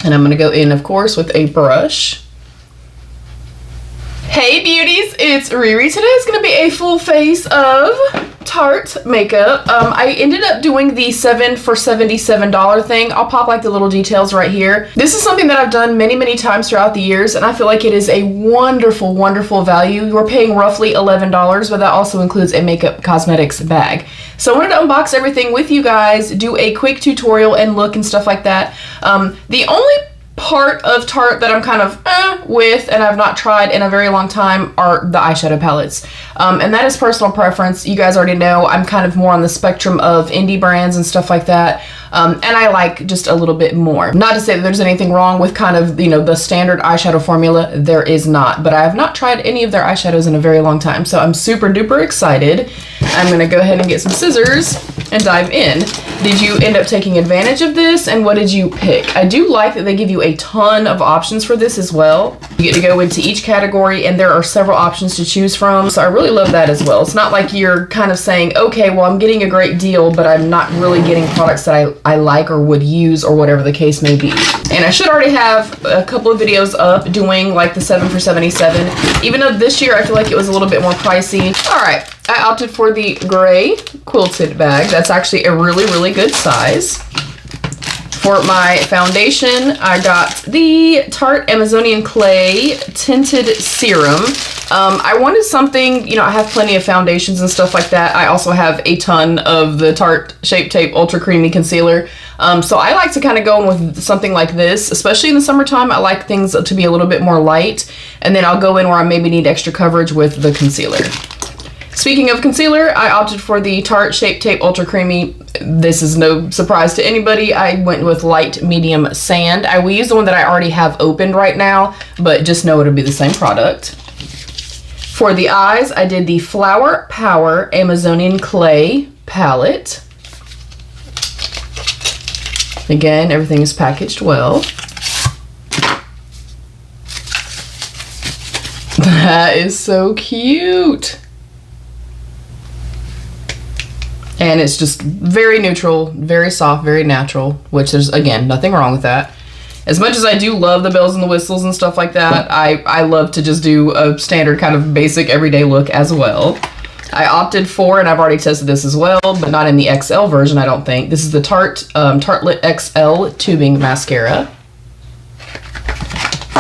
And I'm gonna go in, of course, with a brush. Hey beauties, it's Riri. Today is gonna be a full face of Tarte makeup. I ended up doing the 7 for $77 thing. I'll pop like the little details right here. This is something that I've done many times throughout the years, and I feel like it is a wonderful value. You're paying roughly $11, but that also includes a makeup cosmetics bag. So I wanted to unbox everything with you guys, do a quick tutorial and look and stuff like that. The only part of Tarte that I'm kind of with and I've not tried in a very long time are the eyeshadow palettes, and that is personal preference. You guys already know I'm kind of more on the spectrum of indie brands and stuff like that, and I like just a little bit more. Not to say that there's anything wrong with kind of, you know, the standard eyeshadow formula. There is not, but I have not tried any of their eyeshadows in a very long time, so I'm super duper excited. I'm gonna go ahead and get some scissors and dive in. Did you end up taking advantage of this, and what did you pick? I do like that they give you a ton of options for this as well. You get to go into each category and there are several options to choose from, so I really love that as well. It's not like you're kind of saying, okay, well, I'm getting a great deal, but I'm not really getting products that I like or would use, or whatever the case may be. And I should already have a couple of videos up doing like the 7 for $77, even though this year I feel like it was a little bit more pricey. All right, I opted for the gray quilted bag. That's actually a really good size. For my foundation, I got the Tarte Amazonian Clay Tinted Serum. I wanted something, you know, I have plenty of foundations and stuff like that. I also have a ton of the Tarte Shape Tape Ultra Creamy Concealer. So I like to kind of go in with something like this, especially in the summertime. I like things to be a little bit more light, and then I'll go in where I maybe need extra coverage with the concealer. Speaking of concealer, I opted for the Tarte Shape Tape Ultra Creamy. This is no surprise to anybody. I went with light medium sand. I will use the one that I already have opened right now, but just know it'll be the same product. For the eyes, I did the Flower Power Amazonian Clay palette. Again, everything is packaged well. That is so cute. And it's just very neutral, very soft, very natural, which there's, again, nothing wrong with that. As much as I do love the bells and the whistles and stuff like that, I love to just do a standard kind of basic everyday look as well. I opted for, and I've already tested this as well, but not in the XL version, I don't think. This is the Tartelette XL Tubing Mascara.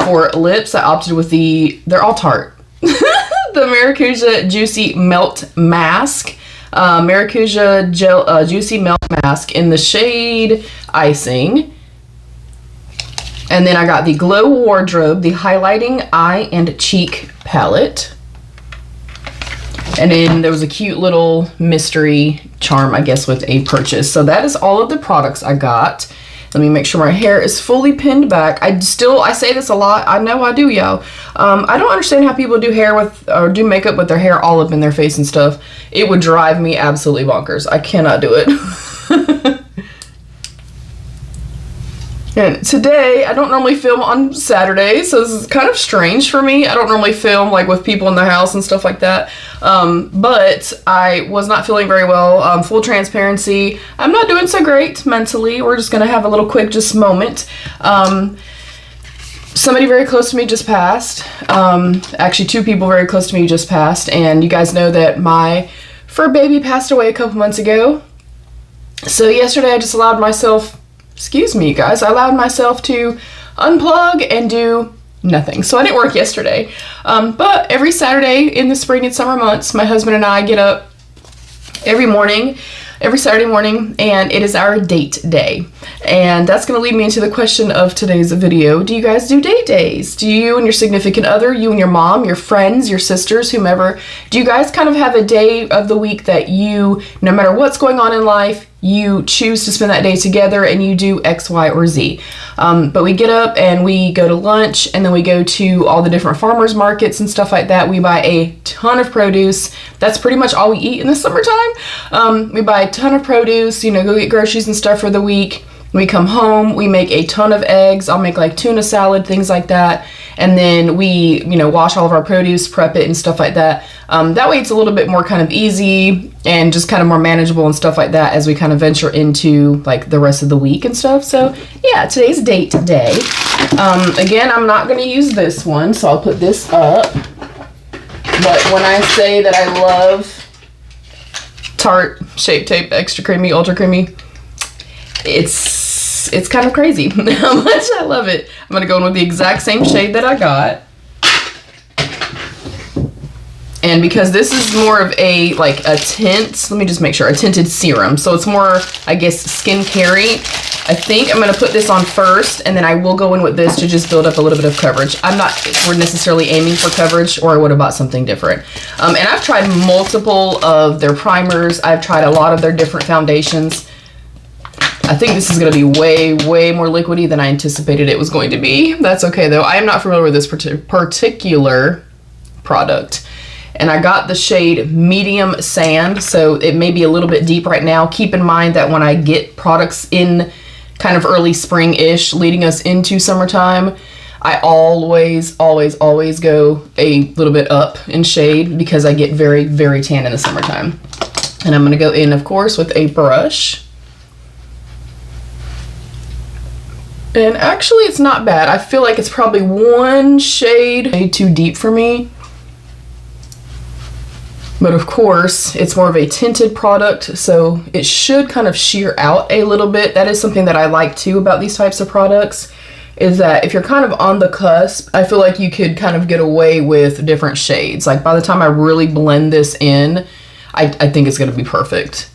For lips, I opted with they're all Tarte. The Maracuja Juicy Melt Mask. Maracuja Gel Juicy Melt Mask in the shade Icing. And then I got the Glow Wardrobe, the Highlighting Eye and Cheek Palette. And then there was a cute little mystery charm, I guess, with a purchase. So that is all of the products I got. Let me make sure my hair is fully pinned back. I say this a lot. I know I do, y'all. I don't understand how people do hair with, or do makeup with their hair all up in their face and stuff. It would drive me absolutely bonkers. I cannot do it. And today, I don't normally film on Saturdays, so this is kind of strange for me. I don't normally film like with people in the house and stuff like that. But I was not feeling very well. Full transparency, I'm not doing so great mentally. We're just gonna have a little quick moment. Somebody very close to me just passed. Actually, 2 people very close to me just passed, and you guys know that my fur baby passed away a couple months ago. So yesterday I just allowed myself, excuse me, guys, I allowed myself to unplug and do nothing. So I didn't work yesterday. But every Saturday in the spring and summer months, my husband and I get up every Saturday morning, and it is our date day. And that's going to lead me into the question of today's video. Do you guys do date days? Do you and your significant other, you and your mom, your friends, your sisters, whomever, do you guys kind of have a day of the week that you, no matter what's going on in life, you choose to spend that day together and you do X, Y, or Z? But we get up and we go to lunch, and then we go to all the different farmers markets and stuff like that. We buy a ton of produce. That's pretty much all we eat in the summertime. We buy a ton of produce, you know, go get groceries and stuff for the week. We come home, we make a ton of eggs. I'll make like tuna salad, things like that. And then we, you know, wash all of our produce, prep it and stuff like that. That way it's a little bit more kind of easy and just kind of more manageable and stuff like that as we kind of venture into like the rest of the week and stuff. So yeah, today's date day. Again, I'm not going to use this one, so I'll put this up. But when I say that I love Tarte Shape Tape Extra Creamy, Ultra Creamy, it's kind of crazy how much I love it. I'm going to go in with the exact same shade that I got. And because this is more of a, like a tint, let me just make sure, a tinted serum. So it's more, I guess, skincare-y. I think I'm going to put this on first, and then I will go in with this to just build up a little bit of coverage. I'm not necessarily aiming for coverage, or I would have bought something different. And I've tried multiple of their primers. I've tried a lot of their different foundations. I think this is going to be way, way more liquidy than I anticipated it was going to be. That's okay, though. I am not familiar with this particular product. And I got the shade Medium Sand, so it may be a little bit deep right now. Keep in mind that when I get products in kind of early spring-ish, leading us into summertime, I always, always, always go a little bit up in shade because I get very, very tan in the summertime. And I'm going to go in, of course, with a brush. And actually, it's not bad. I feel like it's probably one shade too deep for me. But of course, it's more of a tinted product, so it should kind of sheer out a little bit. That is something that I like too about these types of products, is that if you're kind of on the cusp, I feel like you could kind of get away with different shades. Like by the time I really blend this in, I think it's gonna be perfect.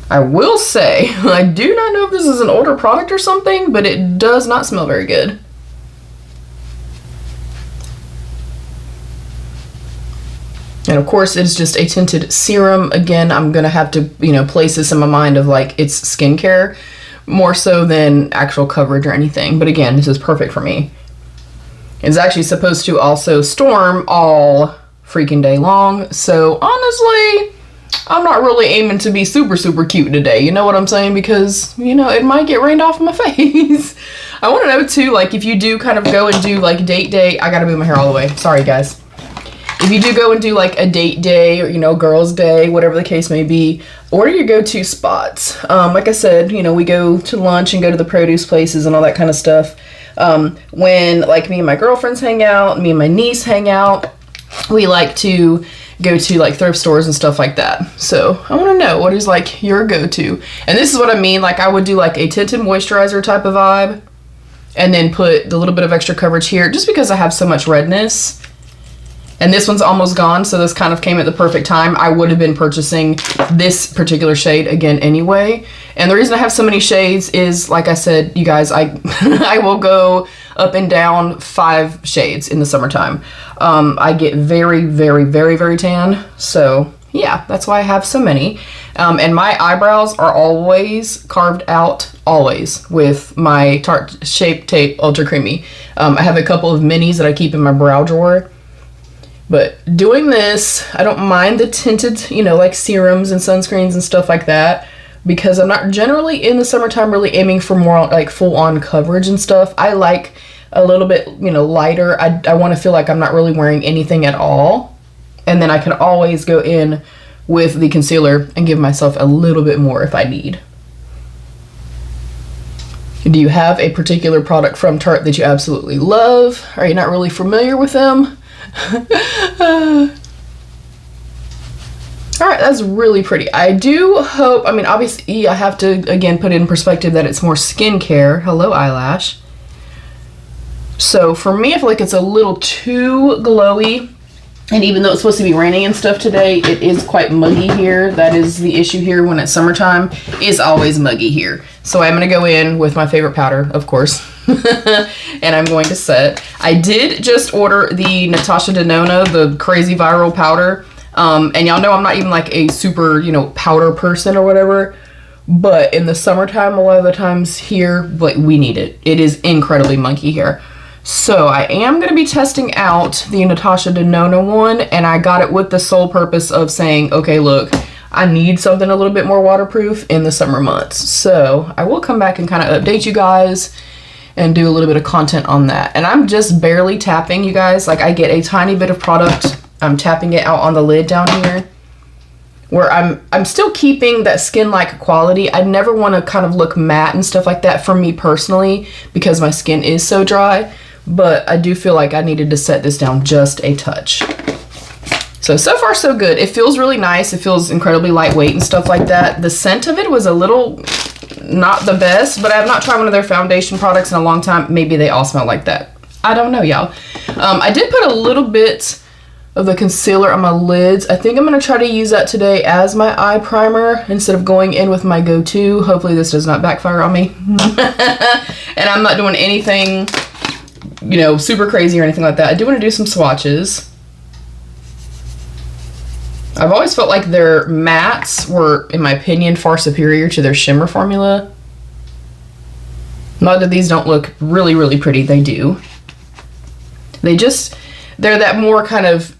I will say, I do not know if this is an older product or something, but it does not smell very good. And of course, it's just a tinted serum. Again, I'm gonna have to, you know, place this in my mind of like it's skincare more so than actual coverage or anything. But again, this is perfect for me. It's actually supposed to also storm all freaking day long. So honestly, I'm not really aiming to be super, super cute today. You know what I'm saying? Because, you know, it might get rained off my face. I want to know too, like if you do kind of go and do like date day, I gotta move my hair all the way. Sorry guys. If you do go and do like a date day or, you know, girls day, whatever the case may be, what are your go-to spots? Like I said, you know, we go to lunch and go to the produce places and all that kind of stuff. When like me and my girlfriends hang out, me and my niece hang out, we like to go to like thrift stores and stuff like that. So I want to know, what is like your go-to? And this is what I mean, like I would do like a tinted moisturizer type of vibe and then put the little bit of extra coverage here just because I have so much redness. And this one's almost gone, so this kind of came at the perfect time. I would have been purchasing this particular shade again anyway. And the reason I have so many shades is, like I said, you guys, I I will go up and down 5 shades in the summertime. I get very, very, very, very tan. So yeah, that's why I have so many. And my eyebrows are always carved out, always, with my Tarte Shape Tape Ultra Creamy. I have a couple of minis that I keep in my brow drawer. But doing this, I don't mind the tinted, you know, like serums and sunscreens and stuff like that, because I'm not generally in the summertime really aiming for more like full on coverage and stuff. I like a little bit, you know, lighter. I want to feel like I'm not really wearing anything at all. And then I can always go in with the concealer and give myself a little bit more if I need. Do you have a particular product from Tarte that you absolutely love? Are you not really familiar with them? Alright, that's really pretty. I do hope, I mean, obviously I have to again put it in perspective that it's more skincare. Hello, eyelash. So for me, I feel like it's a little too glowy. And even though it's supposed to be raining and stuff today, it is quite muggy here. That is the issue here when it's summertime. It's always muggy here. So I'm going to go in with my favorite powder, of course. And I'm going to set. I did just order the Natasha Denona, the crazy viral powder. And y'all know I'm not even like a super, you know, powder person or whatever. But in the summertime, a lot of the times here, like, we need it. It is incredibly muggy here. So I am going to be testing out the Natasha Denona one, and I got it with the sole purpose of saying, okay, look, I need something a little bit more waterproof in the summer months. So I will come back and kind of update you guys and do a little bit of content on that. And I'm just barely tapping, you guys. Like, I get a tiny bit of product. I'm tapping it out on the lid down here, where I'm still keeping that skin-like quality. I never want to kind of look matte and stuff like that for me personally, because my skin is so dry. But I do feel like I needed to set this down just a touch. So far so good. It feels really nice. It feels incredibly lightweight and stuff like that. The scent of it was a little not the best, but I've not tried one of their foundation products in a long time. Maybe they all smell like that. I don't know, y'all. I did put a little bit of the concealer on my lids. I think I'm going to try to use that today as my eye primer instead of going in with my go-to. Hopefully this does not backfire on me. And I'm not doing anything, you know, super crazy or anything like that. I do want to do some swatches. I've always felt like their mattes were, in my opinion, far superior to their shimmer formula. Not that these don't look really, really pretty. They do. They're that more kind of,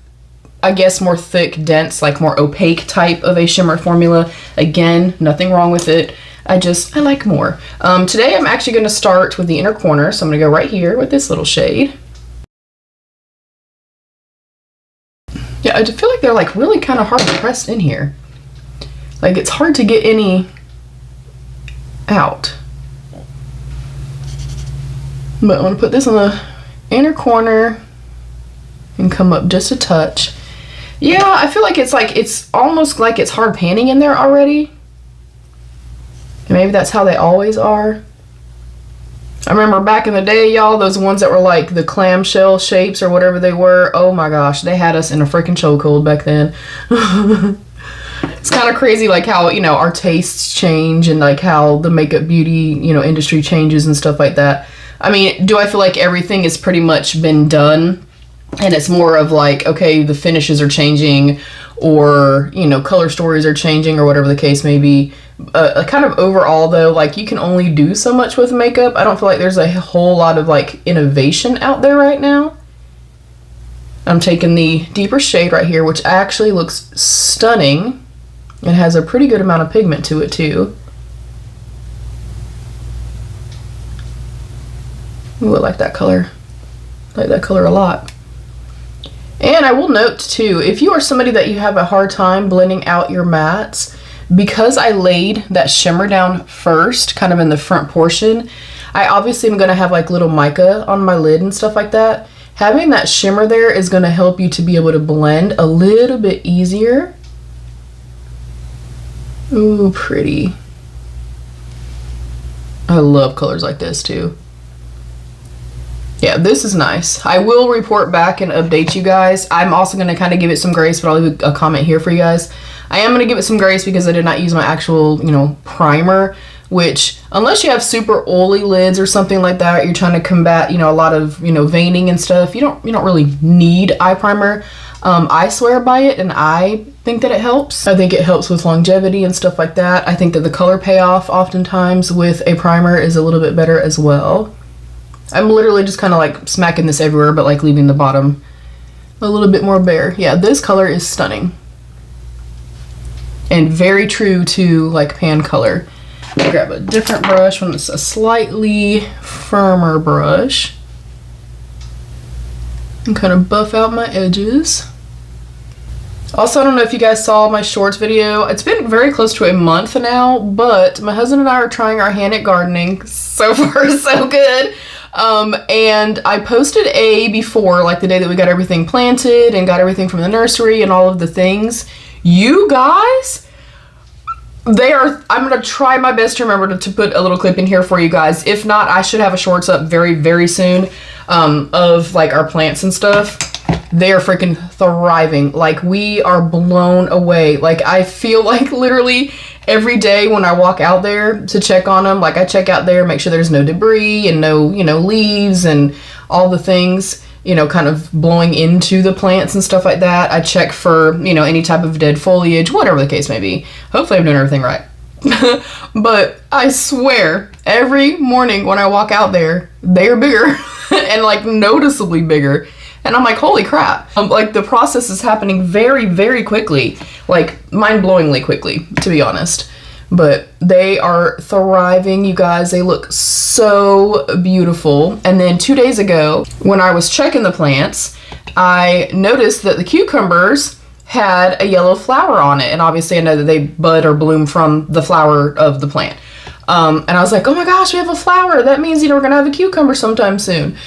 I guess, more thick, dense, like more opaque type of a shimmer formula. Again, nothing wrong with it. I like more. Today I'm actually going to start with the inner corner. So I'm going to go right here with this little shade. Yeah, I feel like they're like really kind of hard pressed in here. Like, it's hard to get any out. But I'm going to put this on the inner corner and come up just a touch. Yeah, I feel like it's almost like it's hard panning in there already. And maybe that's how they always are. I remember back in the day, y'all, those ones that were like the clamshell shapes or whatever they were. Oh my gosh, they had us in a freaking chokehold back then. It's kind of crazy, like how, you know, our tastes change and like how the makeup beauty, you know, industry changes and stuff like that. I mean, do I feel like everything has pretty much been done and it's more of like, okay, the finishes are changing, or, you know, color stories are changing, or whatever the case may be. Kind of overall though, like, you can only do so much with makeup. I don't feel like there's a whole lot of like innovation out there right now. I'm taking the deeper shade right here, which actually looks stunning. It has a pretty good amount of pigment to it too. Ooh, I like that color. I like that color a lot. And I will note too, if you are somebody that you have a hard time blending out your mattes, because I laid that shimmer down first, kind of in the front portion, I obviously am going to have like little mica on my lid and stuff like that. Having that shimmer there is going to help you to be able to blend a little bit easier. Ooh, pretty. I love colors like this too. Yeah, this is nice. I will report back and update you guys. I'm also going to kind of give it some grace, but I'll leave a comment here for you guys. I am going to give it some grace because I did not use my actual, you know, primer, which, unless you have super oily lids or something like that, you're trying to combat, you know, a lot of, you know, veining and stuff, you don't really need eye primer. I swear by it, and I think that it helps. I think it helps with longevity and stuff like that. I think that the color payoff oftentimes with a primer is a little bit better as well. I'm literally just kind of like smacking this everywhere, but like leaving the bottom a little bit more bare. Yeah, this color is stunning. And very true to like pan color. I'll grab a different brush, one that's a slightly firmer brush, and kind of buff out my edges. Also, I don't know if you guys saw my shorts video. It's been very close to a month now, but my husband and I are trying our hand at gardening. So far, so good. And I posted a before, like the day that we got everything planted and got everything from the nursery and all of the things. You guys, I'm going to try my best to remember to put a little clip in here for you guys. If not, I should have a shorts up very, very soon of like our plants and stuff. They are freaking thriving. Like, we are blown away. Like, I feel like literally every day when I walk out there to check on them, like I check out there, make sure there's no debris and no, you know, leaves and all the things, you know, kind of blowing into the plants and stuff like that. I check for, you know, any type of dead foliage, whatever the case may be. Hopefully I'm doing everything right. But I swear, every morning when I walk out there, they are bigger and like noticeably bigger. And I'm like, holy crap. Like, the process is happening very, very quickly. Like, mind-blowingly quickly, to be honest. But they are thriving, you guys. They look so beautiful. And then 2 days ago, when I was checking the plants, I noticed that the cucumbers had a yellow flower on it. And obviously I know that they bud or bloom from the flower of the plant. And I was like, oh my gosh, we have a flower. That means, you know, we're gonna have a cucumber sometime soon.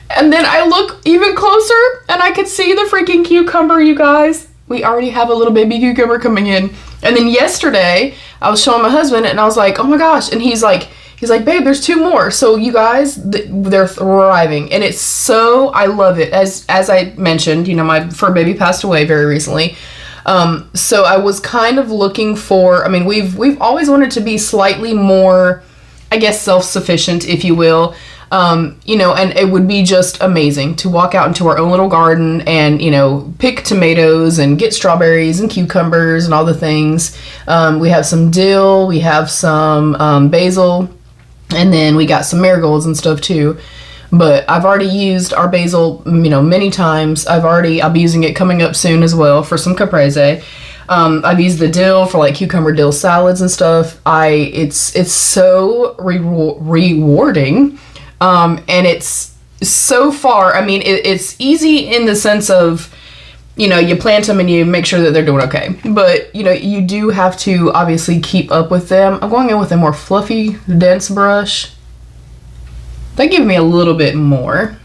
And then I look even closer and I could see the freaking cucumber, you guys. We already have a little baby cucumber coming in. And then yesterday I was showing my husband and I was like, oh my gosh. And he's like, babe, there's 2 more. So you guys, they're thriving. And it's so, I love it. As I mentioned, you know, my fur baby passed away very recently. So I was kind of looking for, I mean, we've always wanted to be slightly more, I guess, self-sufficient, if you will. You know, and it would be just amazing to walk out into our own little garden and, you know, pick tomatoes and get strawberries and cucumbers and all the things. We have some dill, we have some basil, and then we got some marigolds and stuff too. But I've already used our basil, you know, many times. I'll be using it coming up soon as well for some caprese. I've used the dill for like cucumber dill salads and stuff. It's so rewarding. And it's so far, I mean, it's easy in the sense of, you know, you plant them and you make sure that they're doing okay. But, you know, you do have to obviously keep up with them. I'm going in with a more fluffy, dense brush. They give me a little bit more.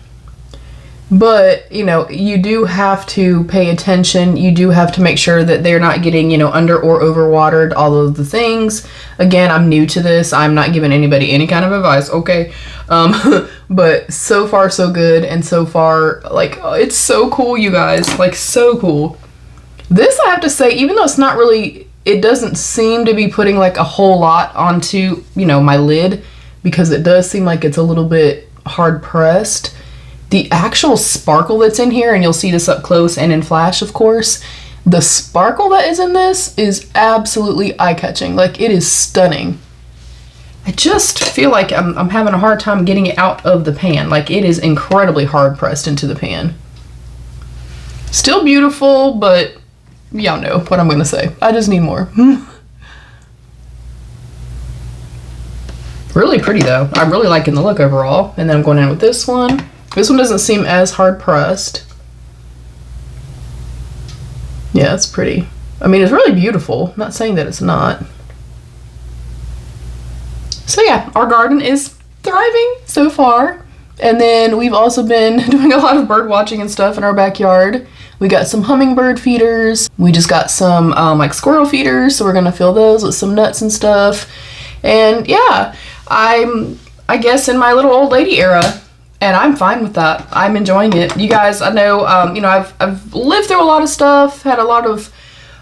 But, you know, you do have to pay attention. You do have to make sure that they're not getting, you know, under or overwatered, all of the things. Again, I'm new to this. I'm not giving anybody any kind of advice, okay? But so far so good, and so far, like, it's so cool, you guys. Like, so cool. This, I have to say, even though it's not really, it doesn't seem to be putting, like, a whole lot onto, you know, my lid, because it does seem like it's a little bit hard pressed. The actual sparkle that's in here, and you'll see this up close and in flash, of course, the sparkle that is in this is absolutely eye-catching. Like, it is stunning. I just feel like I'm having a hard time getting it out of the pan. Like, it is incredibly hard pressed into the pan. Still beautiful, but y'all know what I'm gonna say. I just need more. Really pretty though. I'm really liking the look overall. And then I'm going in with this one. This one doesn't seem as hard pressed. Yeah, it's pretty. I mean, it's really beautiful. I'm not saying that it's not. So yeah, our garden is thriving so far. And then we've also been doing a lot of bird watching and stuff in our backyard. We got some hummingbird feeders. We just got some like squirrel feeders, so we're gonna fill those with some nuts and stuff. And yeah, I'm, I guess, in my little old lady era, and I'm fine with that. I'm enjoying it. You guys, I know, you know, I've lived through a lot of stuff, had a lot of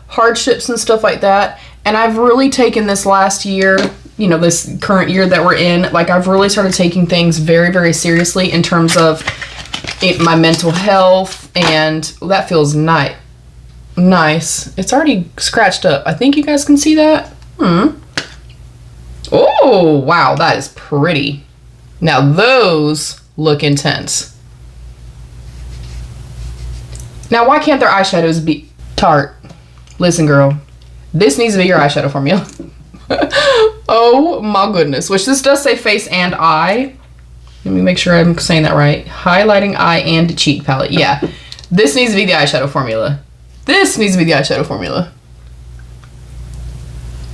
hardships and stuff like that, and I've really taken this last year, you know, this current year that we're in, like, I've really started taking things very, very seriously in terms of my mental health, and that feels nice. It's already scratched up. I think you guys can see that. Oh, wow, that is pretty. Now those look intense. Now, why can't their eyeshadows be Tarte? Listen, girl, this needs to be your eyeshadow formula. Oh my goodness, which this does say face and eye. Let me make sure I'm saying that right. Highlighting eye and cheek palette. Yeah, this needs to be the eyeshadow formula. This needs to be the eyeshadow formula.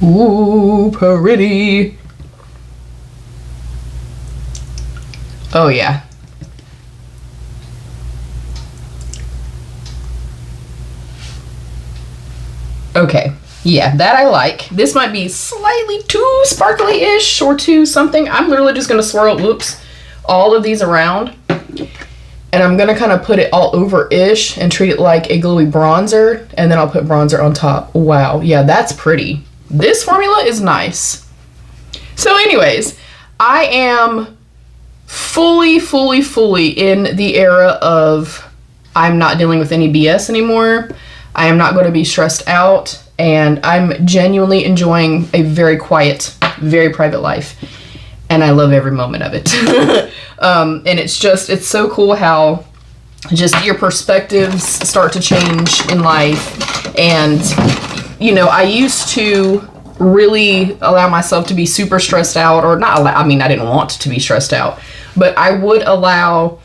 Ooh, pretty. Oh yeah. Okay, yeah, that I like. This might be slightly too sparkly-ish or too something. I'm literally just gonna swirl, whoops, all of these around. And I'm gonna kind of put it all over-ish and treat it like a glowy bronzer, and then I'll put bronzer on top. Wow, yeah, that's pretty. This formula is nice. So anyways, I am fully in the era of I'm not dealing with any BS anymore. I am not going to be stressed out, and I'm genuinely enjoying a very quiet, very private life, and I love every moment of it. And it's so cool how just your perspectives start to change in life. And, you know, I used to really allow myself to be super stressed out, or not allow, I mean, I didn't want to be stressed out, but I would allow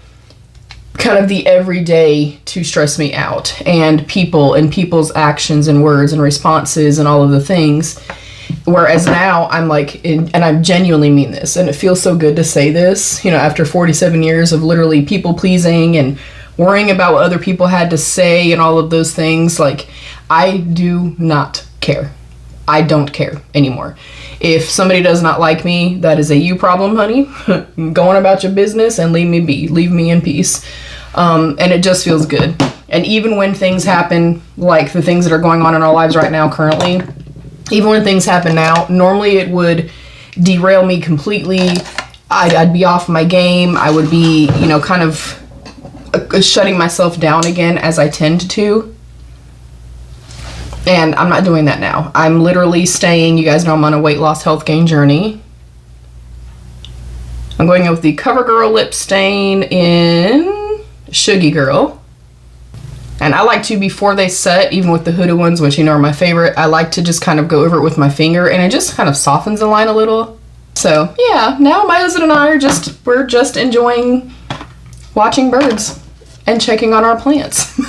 kind of the everyday to stress me out, and people's actions and words and responses and all of the things. Whereas now I'm like, and I genuinely mean this, and it feels so good to say this, you know, after 47 years of literally people pleasing and worrying about what other people had to say and all of those things, like, I do not care. I don't care anymore. If somebody does not like me, that is a you problem, honey. Go on about your business and leave me be. Leave me in peace. And it just feels good. And even when things happen, like the things that are going on in our lives right now currently, even when things happen now, normally it would derail me completely. I'd be off my game. I would be, you know, kind of shutting myself down again, as I tend to. And I'm not doing that now. I'm literally staying, you guys know I'm on a weight loss health gain journey. I'm going with the CoverGirl lip stain in Sugar Girl. And I like to, before they set, even with the hooded ones, which you know are my favorite, I like to just kind of go over it with my finger, and it just kind of softens the line a little. So yeah, now my husband and I are we're just enjoying watching birds and checking on our plants.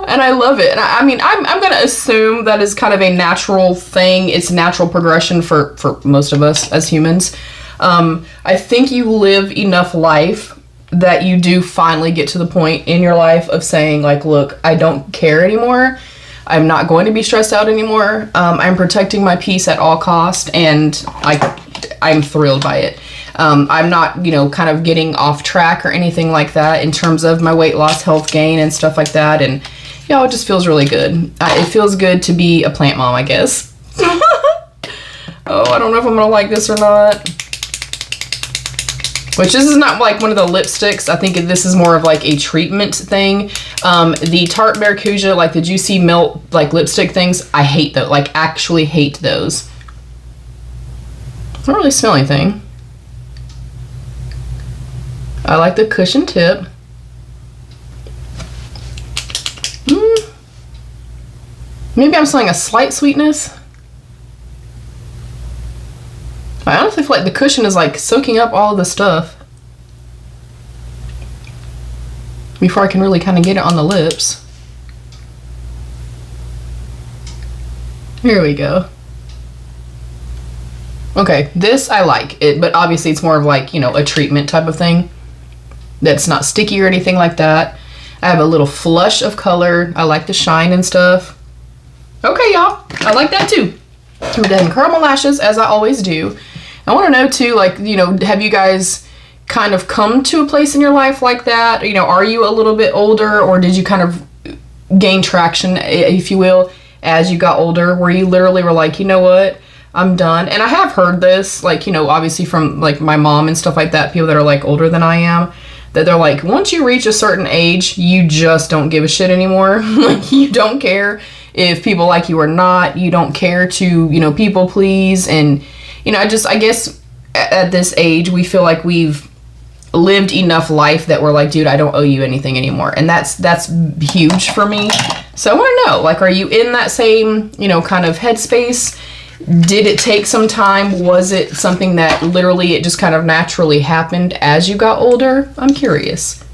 And I love it. And I mean, I'm going to assume that is kind of a natural thing. It's natural progression for most of us as humans. I think you live enough life that you do finally get to the point in your life of saying, like, look, I don't care anymore. I'm not going to be stressed out anymore. I'm protecting my peace at all costs, and I'm thrilled by it. I'm not, you know, kind of getting off track or anything like that in terms of my weight loss, health gain, and stuff like that. And, you know, it just feels really good. It feels good to be a plant mom, I guess. Oh, I don't know if I'm going to like this or not. Which, this is not like one of the lipsticks. I think this is more of like a treatment thing. The Tarte Maracuja, like the Juicy Melt, like lipstick things, I hate those. Like, actually hate those. I don't really smell anything. I like the cushion tip. Maybe I'm smelling a slight sweetness. I honestly feel like the cushion is like soaking up all of the stuff before I can really kind of get it on the lips. Here we go. Okay, this I like it, but obviously it's more of like, you know, a treatment type of thing. That's not sticky or anything like that. I have a little flush of color. I like the shine and stuff. Okay, y'all. I like that too. I'm going to curl my lashes, as I always do. I want to know too, like, you know, have you guys kind of come to a place in your life like that? You know, are you a little bit older, or did you kind of gain traction, if you will, as you got older, where you literally were like, you know what, I'm done? And I have heard this, like, you know, obviously from like my mom and stuff like that, people that are like older than I am, that they're like, once you reach a certain age, you just don't give a shit anymore. Like, you don't care if people like you or not. You don't care to, you know, people please. And, you know, I guess at this age, we feel like we've lived enough life that we're like, dude, I don't owe you anything anymore. And that's huge for me. So I want to know, like, are you in that same, you know, kind of headspace? Did it take some time? Was it something that literally it just kind of naturally happened as you got older? I'm curious.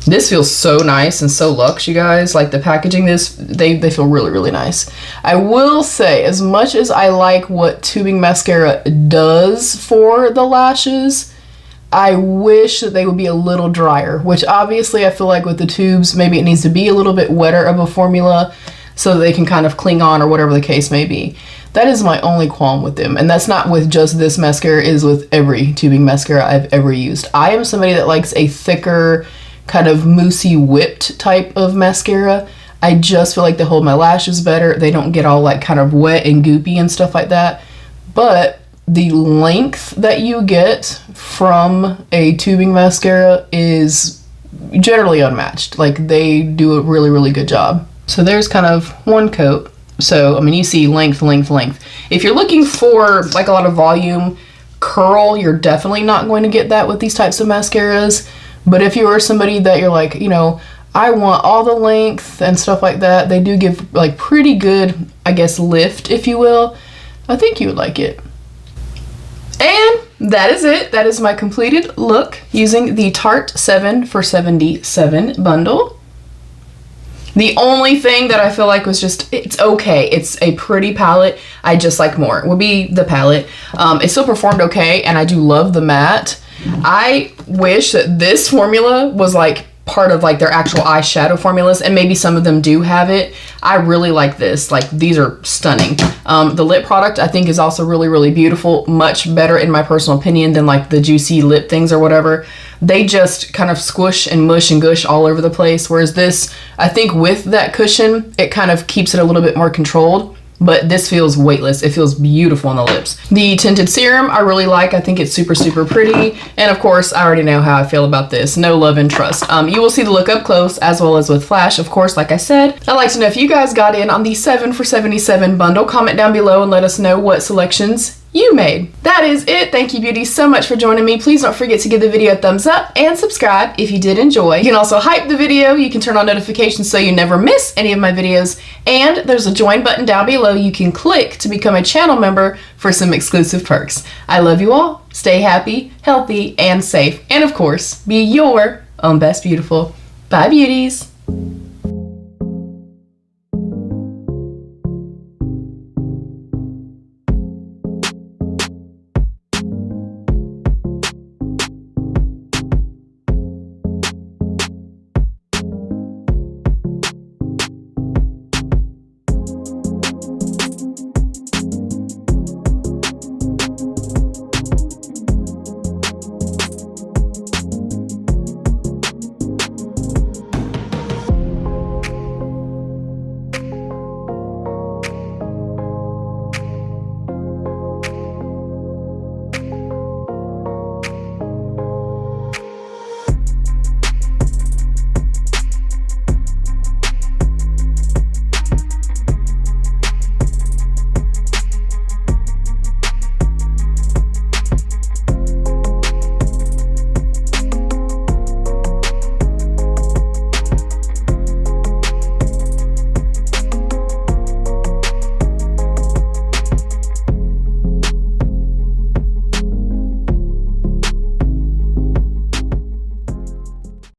This feels so nice and so luxe, you guys. Like, the packaging, they feel really, really nice. I will say, as much as I like what tubing mascara does for the lashes, I wish that they would be a little drier, which obviously I feel like with the tubes, maybe it needs to be a little bit wetter of a formula so that they can kind of cling on, or whatever the case may be. That is my only qualm with them. And that's not with just this mascara, it is with every tubing mascara I've ever used. I am somebody that likes a thicker, kind of moussey whipped type of mascara. I just feel like they hold my lashes better. They don't get all like kind of wet and goopy and stuff like that. But the length that you get from a tubing mascara is generally unmatched. Like, they do a really, really good job. So there's kind of one coat. So, I mean, you see length, length, length. If you're looking for like a lot of volume, curl, you're definitely not going to get that with these types of mascaras. But if you are somebody that you're like, you know, I want all the length and stuff like that, they do give like pretty good, I guess, lift, if you will. I think you would like it. And that is it. That is my completed look using the Tarte 7 for $77 bundle. The only thing that I feel like was just, it's okay. It's a pretty palette. I just like more. Would be the palette. It still performed okay, and I do love the matte. I wish that this formula was like part of like their actual eyeshadow formulas, and maybe some of them do have it. I really like this. Like, these are stunning. The lip product I think is also really, really beautiful. Much better in my personal opinion than like the juicy lip things or whatever. They just kind of squish and mush and gush all over the place, whereas this, I think with that cushion, it kind of keeps it a little bit more controlled. But this feels weightless. It feels beautiful on the lips. The tinted serum I really like. I think it's super, super pretty. And of course, I already know how I feel about this. No love and trust. You will see the look up close as well as with flash. Of course, like I said, I'd like to know if you guys got in on the 7 for $77 bundle. Comment down below and let us know what selections you made. That is it. Thank you, beauties, so much for joining me. Please don't forget to give the video a thumbs up and subscribe if you did enjoy. You can also hype the video. You can turn on notifications so you never miss any of my videos. And there's a join button down below you can click to become a channel member for some exclusive perks. I love you all. Stay happy, healthy, and safe. And of course, be your own best beautiful. Bye, beauties.